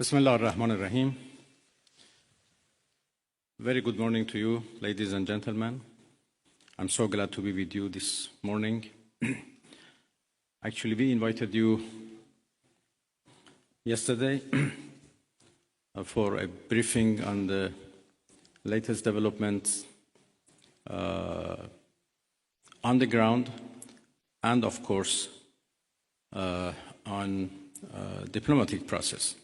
Bismillah ar-Rahman ar-Rahim. Very good morning to you, ladies and gentlemen. I'm so glad to be with you this morning. Actually, we invited you yesterday for a briefing on the latest developments on the ground and, of course, on diplomatic process.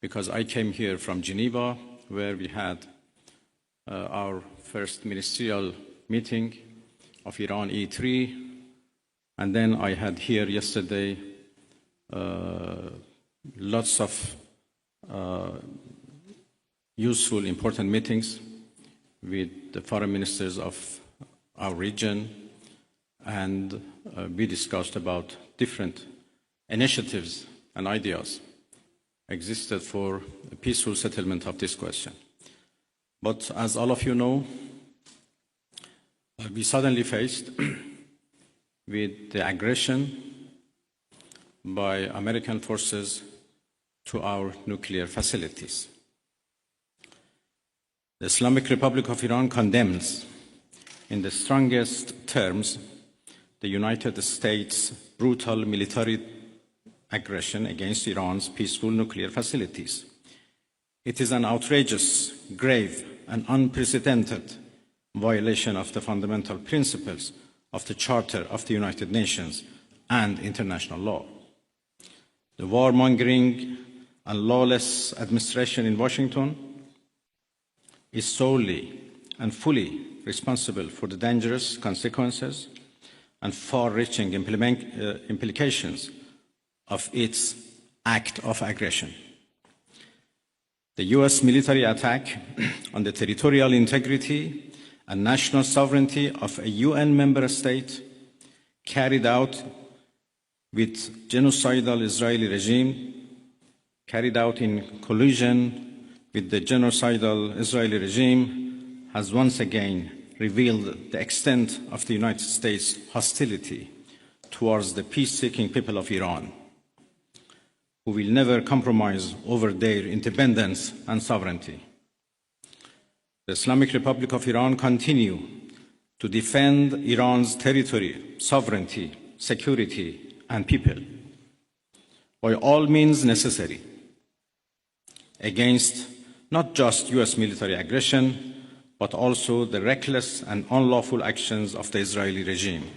Because I came here from Geneva, where we had our first ministerial meeting of Iran E3, and then I had here yesterday lots of useful, important meetings with the foreign ministers of our region, and we discussed about different initiatives and ideas existed for a peaceful settlement of this question. But as all of you know, we suddenly faced with the aggression by American forces to our nuclear facilities. The Islamic Republic of Iran condemns in the strongest terms the United States' brutal military aggression against Iran's peaceful nuclear facilities. It is an outrageous, grave, and unprecedented violation of the fundamental principles of the Charter of the United Nations and international law. The warmongering and lawless administration in Washington is solely and fully responsible for the dangerous consequences and far-reaching implications of its act of aggression. The US military attack on the territorial integrity and national sovereignty of a UN member state carried out with genocidal Israeli regime, carried out in collusion with the genocidal Israeli regime, has once again revealed the extent of the United States' hostility towards the peace-seeking people of Iran, who will never compromise over their independence and sovereignty. The Islamic Republic of Iran continues to defend Iran's territory, sovereignty, security, and people by all means necessary against not just US military aggression, but also the reckless and unlawful actions of the Israeli regime.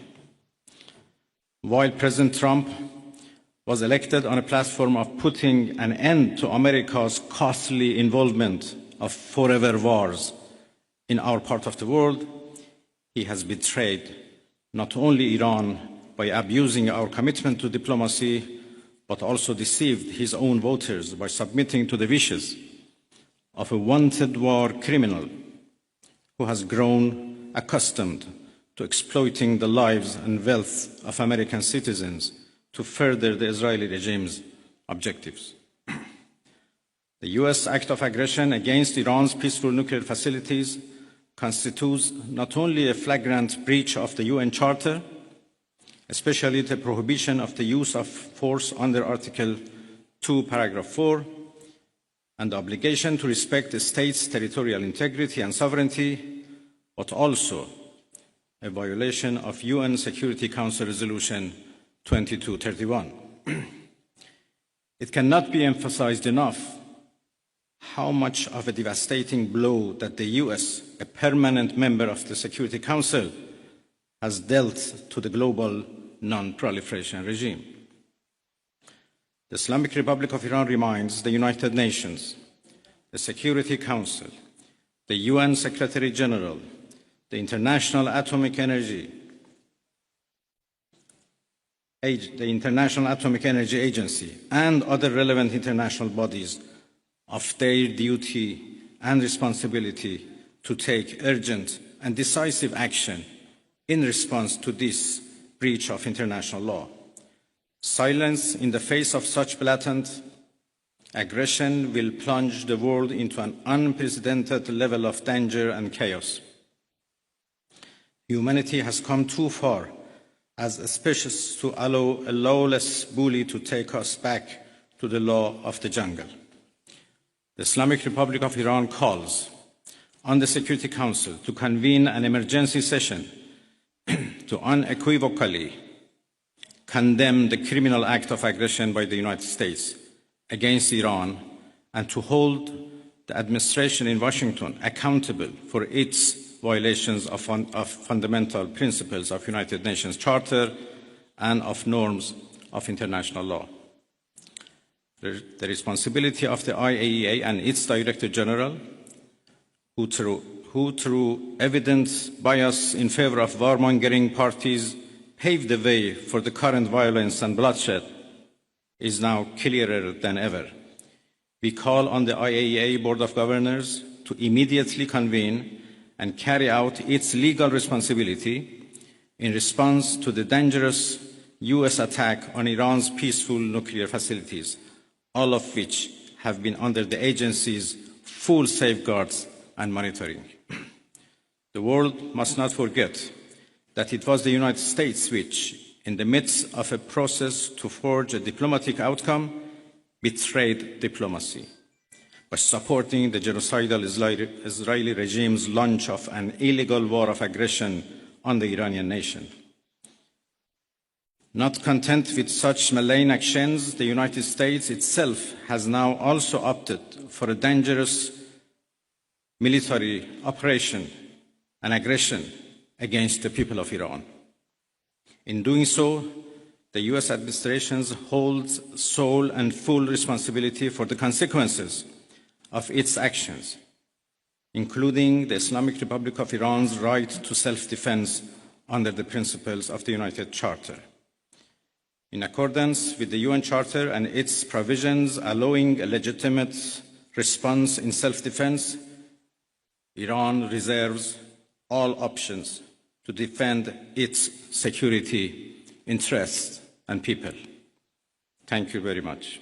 While President Trump was elected on a platform of putting an end to America's costly involvement of forever wars in our part of the world, he has betrayed not only Iran by abusing our commitment to diplomacy, but also deceived his own voters by submitting to the wishes of a wanted war criminal who has grown accustomed to exploiting the lives and wealth of American citizens to further the Israeli regime's objectives. The US act of aggression against Iran's peaceful nuclear facilities constitutes not only a flagrant breach of the UN Charter, especially the prohibition of the use of force under Article 2, Paragraph 4, and the obligation to respect the state's territorial integrity and sovereignty, but also a violation of UN Security Council Resolution 2231. It cannot be emphasized enough how much of a devastating blow that the US, a permanent member of the Security Council, has dealt to the global non-proliferation regime. The Islamic Republic of Iran reminds the United Nations, the Security Council, the UN Secretary General, the International Atomic Energy Agency, and other relevant international bodies of their duty and responsibility to take urgent and decisive action in response to this breach of international law. Silence in the face of such blatant aggression will plunge the world into an unprecedented level of danger and chaos. Humanity has come too far as a species to allow a lawless bully to take us back to the law of the jungle. The Islamic Republic of Iran calls on the Security Council to convene an emergency session to unequivocally condemn the criminal act of aggression by the United States against Iran and to hold the administration in Washington accountable for its violations of fundamental principles of United Nations Charter and of norms of international law. The responsibility of the IAEA and its Director General, who through evident bias in favor of warmongering parties paved the way for the current violence and bloodshed, is now clearer than ever. We call on the IAEA Board of Governors to immediately convene and carry out its legal responsibility in response to the dangerous US attack on Iran's peaceful nuclear facilities, all of which have been under the agency's full safeguards and monitoring. The world must not forget that it was the United States which, in the midst of a process to forge a diplomatic outcome, betrayed diplomacy by supporting the genocidal Israeli regime's launch of an illegal war of aggression on the Iranian nation. Not content with such malign actions, the United States itself has now also opted for a dangerous military operation and aggression against the people of Iran. In doing so, the US administration holds sole and full responsibility for the consequences of its actions, including the Islamic Republic of Iran's right to self-defense under the principles of the United Charter. In accordance with the UN Charter and its provisions allowing a legitimate response in self-defense, Iran reserves all options to defend its security interests and people. Thank you very much.